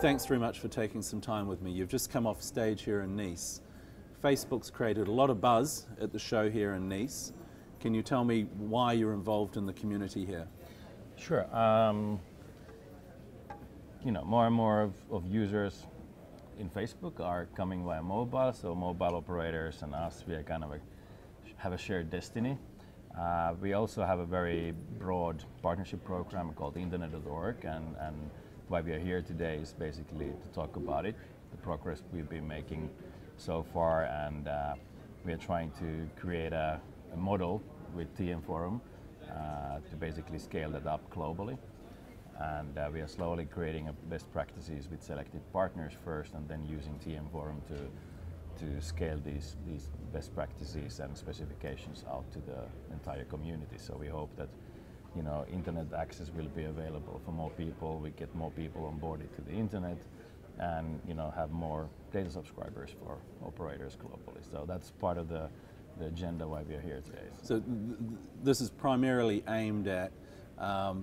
thanks very much for taking some time with me. You've just come off stage here in Nice. Facebook's created a lot of buzz at the show here in Nice. Can you tell me why you're involved in the community here? Sure. More and more of users in Facebook are coming via mobile, so mobile operators and us, we are have a shared destiny. We also have a very broad partnership program called internet.org, and why we are here today is basically to talk about it, the progress we've been making so far, and we are trying to create a model with TM Forum to basically scale that up globally. And we are slowly creating best practices with selected partners first, and then using TM Forum to scale these best practices and specifications out to the entire community. So we hope that internet access will be available for more people. We get more people onboarded to the internet, and have more data subscribers for operators globally. So that's part of the agenda why we are here today. So this is primarily aimed at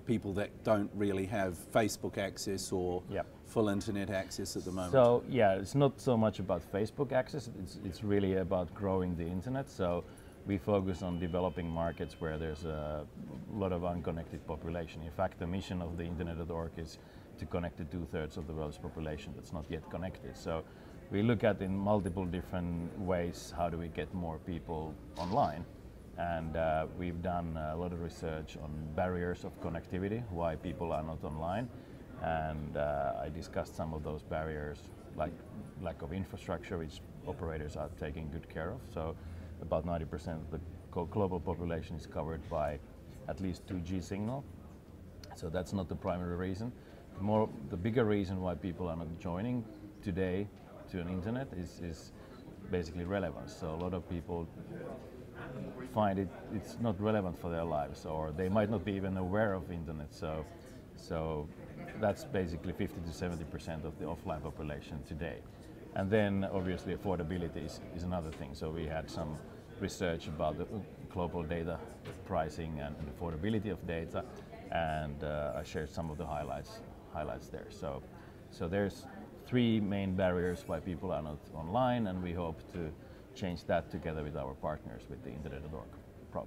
people that don't really have Facebook access or full internet access at the moment. So yeah, it's not so much about Facebook access, it's really about growing the internet. So we focus on developing markets where there's a lot of unconnected population. In fact, the mission of the internet.org is to connect to 2/3 of the world's population that's not yet connected. So we look at in multiple different ways how do we get more people online. And we've done a lot of research on barriers of connectivity, why people are not online. And I discussed some of those barriers, like lack of infrastructure, which operators are taking good care of. So about 90% of the global population is covered by at least 2G signal. So that's not the primary reason. The bigger reason why people are not joining today to an internet is basically relevance. So a lot of people find it's not relevant for their lives, or they might not be even aware of internet. So that's basically 50 to 70% of the offline population today. And then obviously affordability is another thing. So we had some research about the global data pricing and affordability of data, and I shared some of the highlights there. So there's 3 main barriers why people are not online, and we hope to change that together with our partners with the internet.org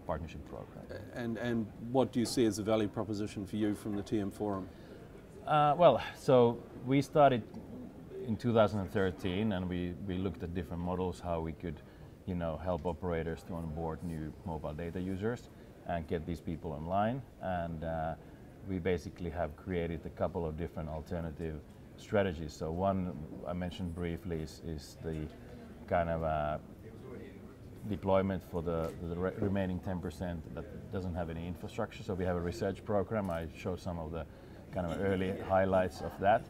partnership program. And what do you see as a value proposition for you from the TM Forum? So we started in 2013, and we looked at different models, how we could help operators to onboard new mobile data users and get these people online. And we basically have created a couple of different alternative strategies. So one I mentioned briefly is the kind of deployment for the remaining 10% that doesn't have any infrastructure. So we have a research program. I showed some of the kind of early highlights of that.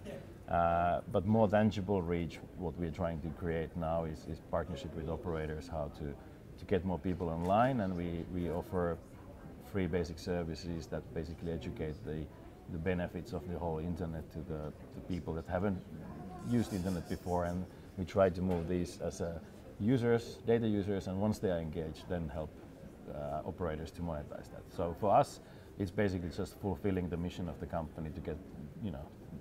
But more tangible reach, what we're trying to create now is partnership with operators, how to get more people online, and we offer free basic services that basically educate the benefits of the whole internet to the people that haven't used internet before, and we try to move these as data users, and once they are engaged, then help operators to monetize that. So for us, it's basically just fulfilling the mission of the company to get,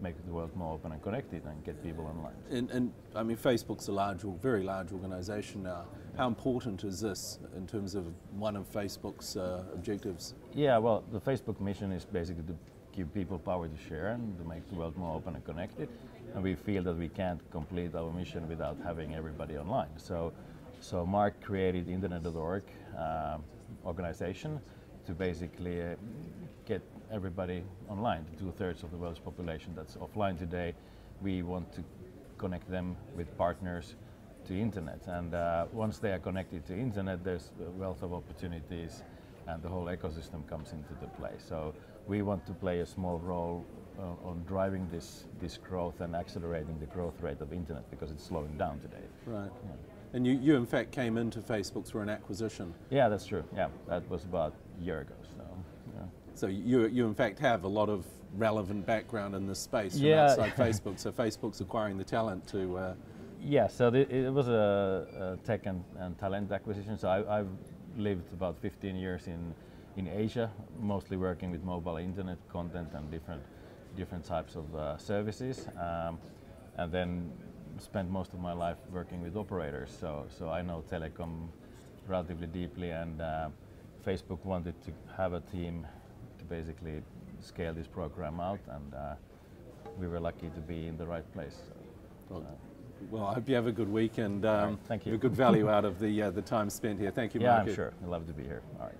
make the world more open and connected and get people online. And I mean, Facebook's a very large organization now. How important is this in terms of one of Facebook's objectives? Yeah, well, the Facebook mission is basically to give people power to share and to make the world more open and connected. And we feel that we can't complete our mission without having everybody online. So Mark created internet.org organization to basically get everybody online, the 2/3 of the world's population that's offline today. We want to connect them with partners to internet. And once they are connected to internet, there's a wealth of opportunities and the whole ecosystem comes into the play. So we want to play a small role on driving this growth and accelerating the growth rate of internet, because it's slowing down today. Right. Yeah. And you in fact came into Facebook through an acquisition. Yeah, that's true. Yeah, that was about a year ago. So, yeah. So you in fact have a lot of relevant background in this space from Yeah. outside Facebook. So Facebook's acquiring the talent to. Yeah. So it was a tech and talent acquisition. So I've lived about 15 years in Asia, mostly working with mobile internet content and different types of services. and then spent most of my life working with operators. So I know telecom relatively deeply, and Facebook wanted to have a team to basically scale this program out, and we were lucky to be in the right place. Well, I hope you have a good week, and right, thank you. a good value out of the time spent here. Thank you, Yeah, Mark. I'm sure. I'd love to be here. All right.